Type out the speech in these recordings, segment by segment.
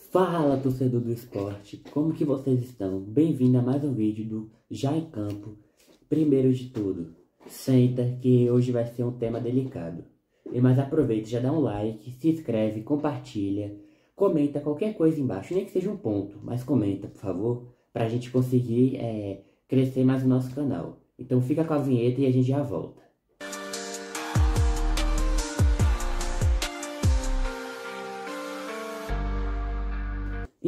Fala, torcedor do esporte, como que vocês estão? Bem-vindo a mais um vídeo do Já em Campo. Primeiro de tudo, senta que hoje vai ser um tema delicado. Mas aproveita, já dá um like, se inscreve, compartilha, comenta qualquer coisa embaixo, nem que seja um ponto, mas comenta, por favor, pra gente conseguir crescer mais o nosso canal. Então fica com a vinheta e a gente já volta.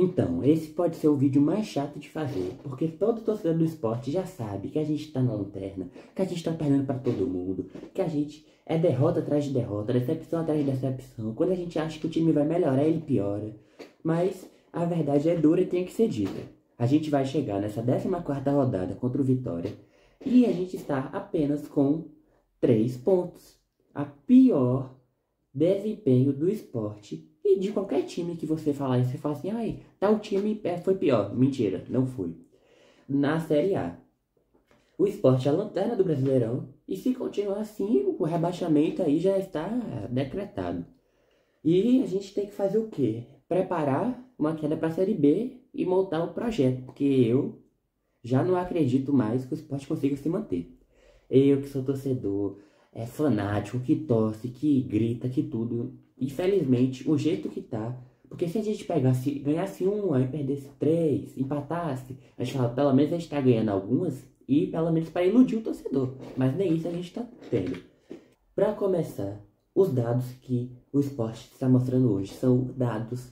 Então, esse pode ser o vídeo mais chato de fazer, porque todo torcedor do esporte já sabe que a gente tá na lanterna, que a gente tá perdendo pra todo mundo, que a gente é derrota atrás de derrota, decepção atrás de decepção. Quando a gente acha que o time vai melhorar, ele piora. Mas a verdade é dura e tem que ser dita. A gente vai chegar nessa 14ª rodada contra o Vitória e a gente está apenas com 3 pontos. A pior desempenho do esporte e de qualquer time que você falar isso, você fala assim, ai, tal time foi pior. Mentira, não foi. Na Série A, o Sport é a lanterna do Brasileirão e se continuar assim, o rebaixamento aí já está decretado. E a gente tem que fazer o quê? Preparar uma queda para a Série B e montar um projeto, porque eu já não acredito mais que o Sport consiga se manter. Eu que sou torcedor, fanático, que torce, que grita, que tudo. Infelizmente, o jeito que tá, porque se a gente pegasse, ganhasse um, aí perdesse 3, empatasse, a gente fala, pelo menos a gente tá ganhando algumas, e pelo menos para iludir o torcedor. Mas nem isso a gente tá tendo. Para começar, os dados que o esporte está mostrando hoje são dados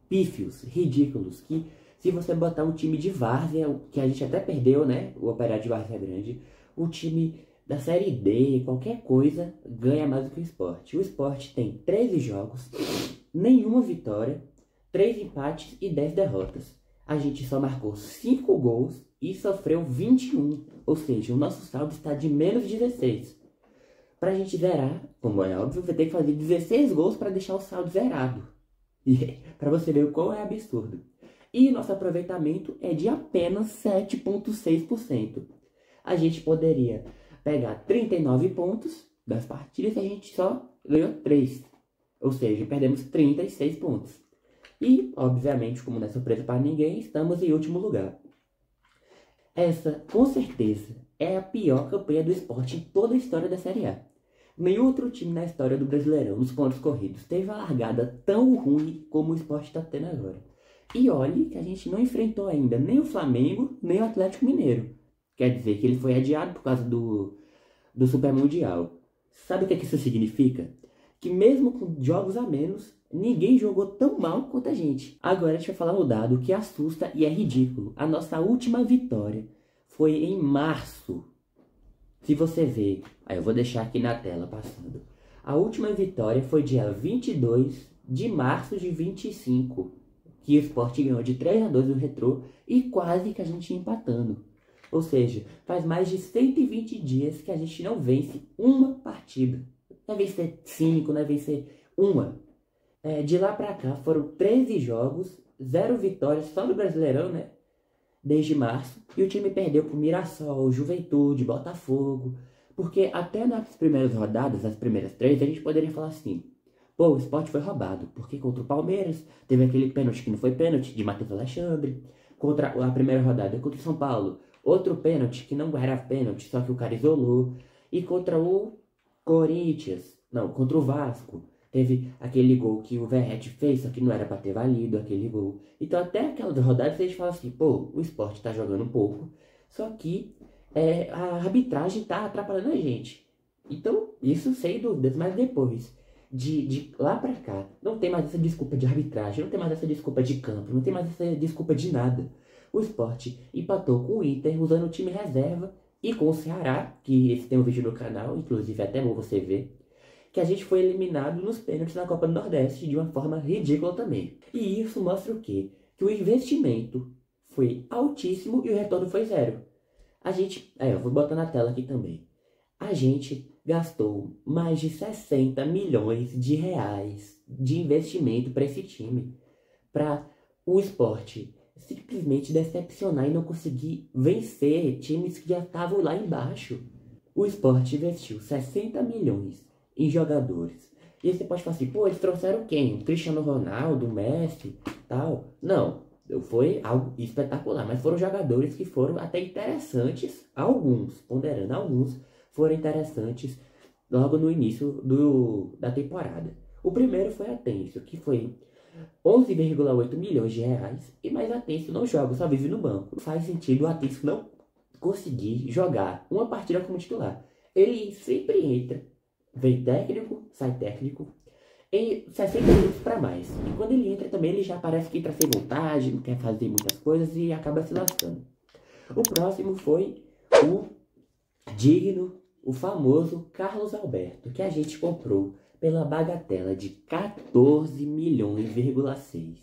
pífios, ridículos, que se você botar um time de várzea, que a gente até perdeu, né, o Operário de Várzea Grande, o time da Série D, qualquer coisa, ganha mais do que o Sport. O Sport tem 13 jogos, nenhuma vitória, 3 empates e 10 derrotas. A gente só marcou 5 gols e sofreu 21. Ou seja, o nosso saldo está de menos 16. Pra gente zerar, como é óbvio, vai ter que fazer 16 gols para deixar o saldo zerado. E para você ver o quão é absurdo. E nosso aproveitamento é de apenas 7,6%. A gente poderia pegar 39 pontos das partidas e a gente só ganhou 3. Ou seja, perdemos 36 pontos. E, obviamente, como não é surpresa para ninguém, estamos em último lugar. Essa, com certeza, é a pior campanha do esporte em toda a história da Série A. Nenhum outro time na história do Brasileirão, nos pontos corridos, teve uma largada tão ruim como o esporte está tendo agora. E olhe que a gente não enfrentou ainda nem o Flamengo, nem o Atlético Mineiro. Quer dizer que ele foi adiado por causa do Super Mundial. Sabe o que isso significa? Que mesmo com jogos a menos, ninguém jogou tão mal quanto a gente. Agora a gente vai falar um dado que assusta e é ridículo. A nossa última vitória foi em março. Se você ver, aí eu vou deixar aqui na tela passando. A última vitória foi dia 22 de março de 25. Que o Sport ganhou de 3-2 do Retrô e quase que a gente ia empatando. Ou seja, faz mais de 120 dias que a gente não vence uma partida. Não é vencer 5, não é vencer uma. De lá pra cá foram 13 jogos, 0 vitórias só no Brasileirão, né? Desde março. E o time perdeu pro Mirassol, Juventude, Botafogo. Porque até nas primeiras rodadas, as primeiras 3, a gente poderia falar assim: pô, o Sport foi roubado. Porque contra o Palmeiras, teve aquele pênalti que não foi pênalti, de Matheus Alexandre. Contra a primeira rodada, contra o São Paulo, outro pênalti que não era pênalti, só que o cara isolou. E contra o Corinthians, não, contra o Vasco, teve aquele gol que o Verratti fez, só que não era pra ter valido aquele gol. Então até aquelas rodadas a gente fala assim, pô, o Sport tá jogando um pouco, só que a arbitragem tá atrapalhando a gente. Então, isso sem dúvidas, mas depois de lá pra cá, não tem mais essa desculpa de arbitragem, não tem mais essa desculpa de campo, não tem mais essa desculpa de nada. O Sport empatou com o Inter usando o time reserva e com o Ceará, que esse tem um vídeo no canal, inclusive é até bom você ver, que a gente foi eliminado nos pênaltis na Copa do Nordeste de uma forma ridícula também. E isso mostra o quê? Que o investimento foi altíssimo e o retorno foi 0. A gente, eu vou botar na tela aqui também. A gente gastou mais de 60 milhões de reais de investimento para esse time, para o Sport simplesmente decepcionar e não conseguir vencer times que já estavam lá embaixo. O Sport investiu 60 milhões em jogadores E aí você pode falar assim, pô, eles trouxeram quem? O Cristiano Ronaldo, o Messi, tal. Não, foi algo espetacular, mas foram jogadores que foram até interessantes, alguns, ponderando alguns, foram interessantes logo no início da temporada. O primeiro foi Atencio, que foi 11,8 milhões de reais, e mais Atencio não joga, só vive no banco. Faz sentido o Atencio não conseguir jogar uma partida como titular. Ele sempre entra, vem técnico, sai técnico, em 60 minutos para mais. E quando ele entra também, ele já parece que entra sem vontade, não quer fazer muitas coisas e acaba se lascando. O próximo foi o digno, o famoso Carlos Alberto, que a gente comprou pela bagatela de 14 milhões,6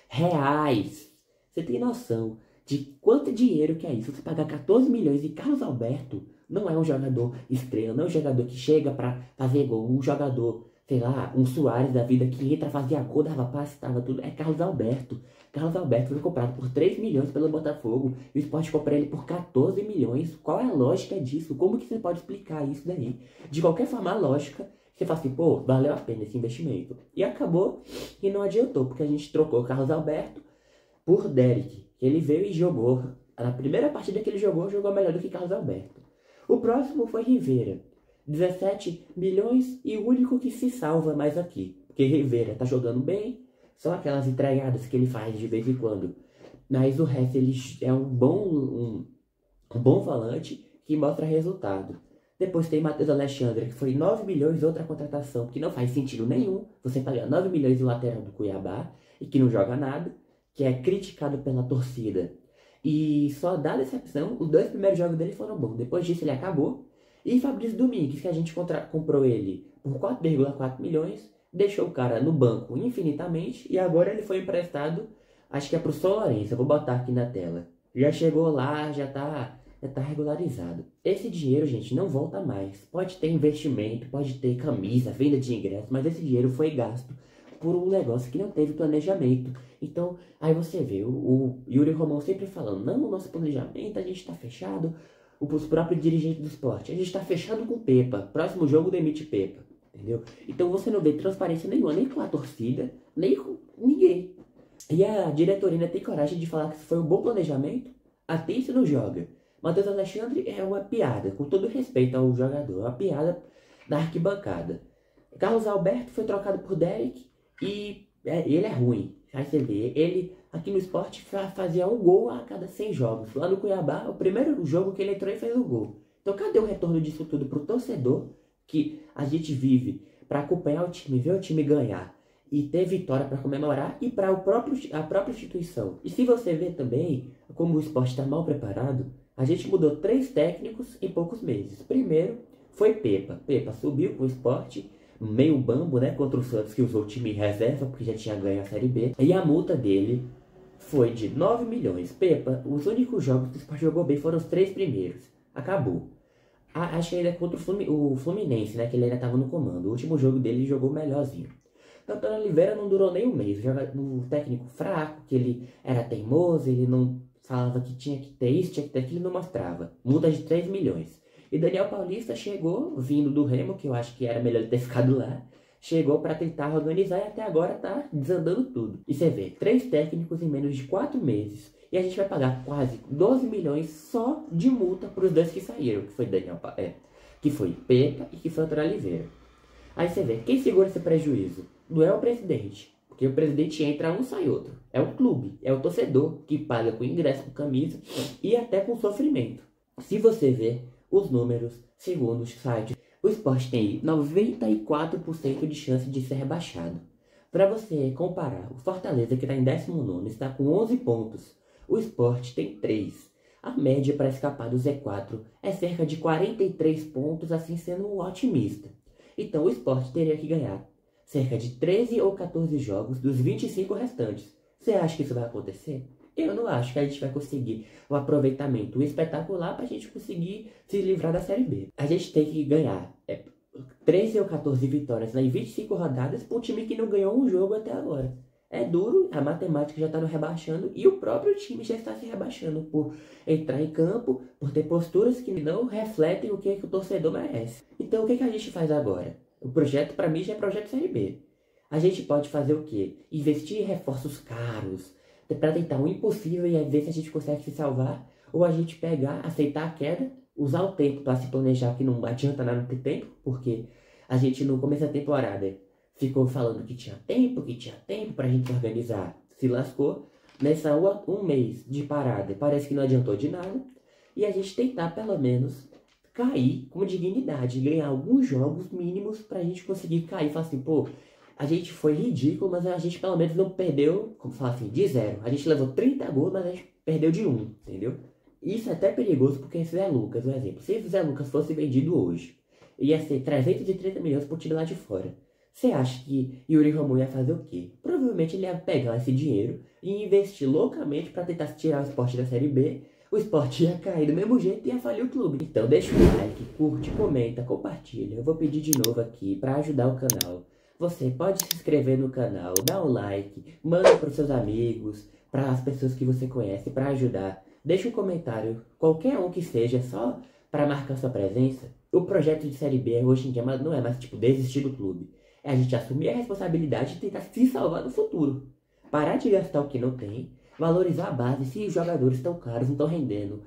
reais. Você tem noção de quanto dinheiro que é isso? Você pagar 14 milhões e Carlos Alberto não é um jogador estrela, não é um jogador que chega para fazer gol, um jogador, sei lá, um Suárez da vida que entra, fazia gol, dava passe, dava tudo. É Carlos Alberto. Carlos Alberto foi comprado por 3 milhões pelo Botafogo e o Sport compra ele por 14 milhões. Qual é a lógica disso? Como que você pode explicar isso daí? De qualquer forma, a lógica, você fala assim, pô, valeu a pena esse investimento. E acabou e não adiantou, porque a gente trocou Carlos Alberto por Derek. Ele veio e jogou. Na primeira partida que ele jogou melhor do que Carlos Alberto. O próximo foi Rivera. 17 milhões e o único que se salva mais aqui. Porque Rivera tá jogando bem, só aquelas entregadas que ele faz de vez em quando. Mas o resto ele é um bom volante que mostra resultado. Depois tem Matheus Alexandre, que foi 9 milhões, outra contratação que não faz sentido nenhum. Você pagar 9 milhões em lateral do Cuiabá e que não joga nada, que é criticado pela torcida. E só dá decepção, os 2 primeiros jogos dele foram bons. Depois disso ele acabou. E Fabrício Domingues, que a gente comprou ele por 4,4 milhões, deixou o cara no banco infinitamente e agora ele foi emprestado, acho que é pro São Lourenço, eu vou botar aqui na tela. Já chegou lá, já tá regularizado. Esse dinheiro, gente, não volta mais. Pode ter investimento, pode ter camisa, venda de ingresso, mas esse dinheiro foi gasto por um negócio que não teve planejamento. Então, aí você vê o Yuri Romão sempre falando, não, o nosso planejamento, a gente tá fechado. Os próprios dirigentes do esporte, a gente tá fechado com o Pepa, próximo jogo demite Pepa, entendeu? Então você não vê transparência nenhuma, nem com a torcida, nem com ninguém. E a diretoria tem coragem de falar que isso foi um bom planejamento, até isso não joga. Matheus Alexandre é uma piada, com todo respeito ao jogador, uma piada da arquibancada. Carlos Alberto foi trocado por Derek e ele é ruim. Aí você vê, ele aqui no esporte fazia um gol a cada 100 jogos. Lá no Cuiabá, o primeiro jogo que ele entrou e fez um gol. Então cadê o retorno disso tudo pro torcedor, que a gente vive para acompanhar o time, ver o time ganhar e ter vitória para comemorar, e para a própria instituição. E se você vê também como o esporte está mal preparado, a gente mudou 3 técnicos em poucos meses. Primeiro foi Pepa. Pepa subiu com o esporte, meio bambo, né, contra o Santos, que usou o time reserva, porque já tinha ganho a Série B. E a multa dele foi de 9 milhões. Pepa, os únicos jogos que o Sport jogou bem foram os 3 primeiros. Acabou. Acho que ainda é contra o Fluminense, né, que ele ainda estava no comando. O último jogo dele ele jogou melhorzinho. Antônio Oliveira não durou nem um mês. Um técnico fraco, que ele era teimoso, ele não falava que tinha que ter isso, tinha que ter aquilo, não mostrava. Multa de 3 milhões. E Daniel Paulista chegou, vindo do Remo, que eu acho que era melhor ele ter ficado lá. Chegou para tentar organizar e até agora tá desandando tudo. E você vê, 3 técnicos em menos de 4 meses. E a gente vai pagar quase 12 milhões só de multa para os 2 que saíram. Que foi que foi Pepa e que foi Antônio Oliveira. Aí você vê, quem segura esse prejuízo? Não é o presidente. Porque o presidente entra um, sai outro. É o clube, é o torcedor que paga com ingresso, com camisa e até com sofrimento. Se você ver os números, segundo os sites, o Sport tem 94% de chance de ser rebaixado. Para você comparar, o Fortaleza, que está em 19º, está com 11 pontos. O Sport tem 3. A média para escapar do Z4 é cerca de 43 pontos, assim sendo um otimista. Então o Sport teria que ganhar cerca de 13 ou 14 jogos dos 25 restantes. Você acha que isso vai acontecer? Eu não acho que a gente vai conseguir um aproveitamento espetacular para a gente conseguir se livrar da Série B. A gente tem que ganhar 13 ou 14 vitórias em 25 rodadas para um time que não ganhou um jogo até agora. É duro, a matemática já está nos rebaixando e o próprio time já está se rebaixando por entrar em campo, por ter posturas que não refletem o que o torcedor merece. Então o que a gente faz agora? O projeto, pra mim, já é projeto Série B. A gente pode fazer o quê? Investir em reforços caros, pra tentar o impossível e ver se a gente consegue se salvar, ou a gente pegar, aceitar a queda, usar o tempo para se planejar, que não adianta nada ter tempo, porque a gente no começo da temporada ficou falando que tinha tempo pra gente se organizar, se lascou. Nessa um mês de parada, parece que não adiantou de nada, e a gente tentar pelo menos cair com dignidade, ganhar alguns jogos mínimos pra gente conseguir cair e falar assim, pô, a gente foi ridículo, mas a gente pelo menos não perdeu, como falar assim, de 0. A gente levou 30 gols, mas a gente perdeu de 1, entendeu? Isso é até perigoso porque esse Zé Lucas, um exemplo, se esse Zé Lucas fosse vendido hoje, ia ser 330 milhões por time lá de fora. Você acha que Yuri Romão ia fazer o quê? Provavelmente ele ia pegar esse dinheiro e investir loucamente para tentar tirar o Sport da Série B. O Sport ia cair do mesmo jeito e ia falir o clube. Então deixa o like, curte, comenta, compartilha. Eu vou pedir de novo aqui para ajudar o canal. Você pode se inscrever no canal, dar um like, manda para os seus amigos, para as pessoas que você conhece, para ajudar. Deixa um comentário, qualquer um que seja, só para marcar sua presença. O projeto de Série B hoje em dia não é mais tipo desistir do clube. É a gente assumir a responsabilidade de tentar se salvar no futuro. Parar de gastar o que não tem, valorizar a base. Se os jogadores estão caros, não estão rendendo,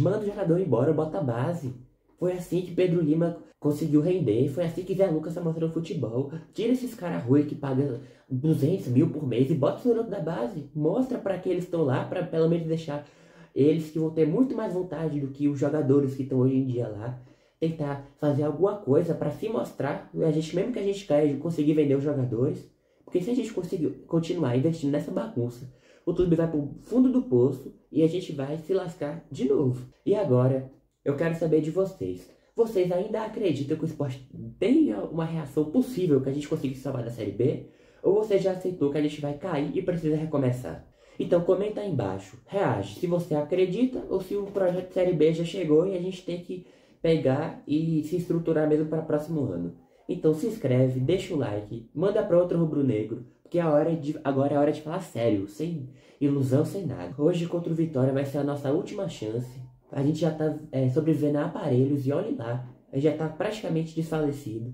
manda o jogador embora, bota a base. Foi assim que Pedro Lima conseguiu render, foi assim que Zé Lucas tá mostrando futebol. Tira esses caras ruins que pagam 200 mil por mês e bota os garotos da base. Mostra para que eles estão lá, para pelo menos deixar eles que vão ter muito mais vontade do que os jogadores que estão hoje em dia lá. Tentar fazer alguma coisa para se mostrar, a gente, mesmo que a gente caia, conseguir vender os jogadores. Porque se a gente conseguir continuar investindo nessa bagunça, o clube vai pro fundo do poço e a gente vai se lascar de novo. E agora, eu quero saber de vocês. Vocês ainda acreditam que o Sport tem uma reação possível que a gente consiga se salvar da Série B? Ou você já aceitou que a gente vai cair e precisa recomeçar? Então comenta aí embaixo, reage se você acredita ou se o projeto Série B já chegou e a gente tem que pegar e se estruturar mesmo para o próximo ano. Então se inscreve, deixa o like, manda para outro rubro-negro, porque agora é a hora de falar sério, sem ilusão, sem nada. Hoje contra o Vitória vai ser a nossa última chance. A gente já tá sobrevivendo a aparelhos e olhe lá, a gente já tá praticamente desfalecido.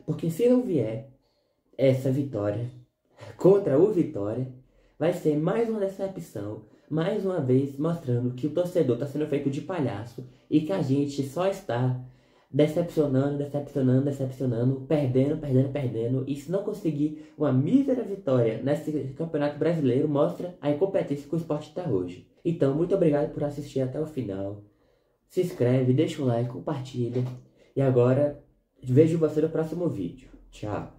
Porque se não vier essa vitória contra o Vitória, vai ser mais uma decepção, mais uma vez mostrando que o torcedor está sendo feito de palhaço e que a gente só está decepcionando, perdendo. E se não conseguir uma mísera vitória nesse Campeonato Brasileiro, mostra a incompetência que o Sport está hoje. Então, muito obrigado por assistir até o final. Se inscreve, deixa um like, compartilha. E agora, vejo você no próximo vídeo. Tchau.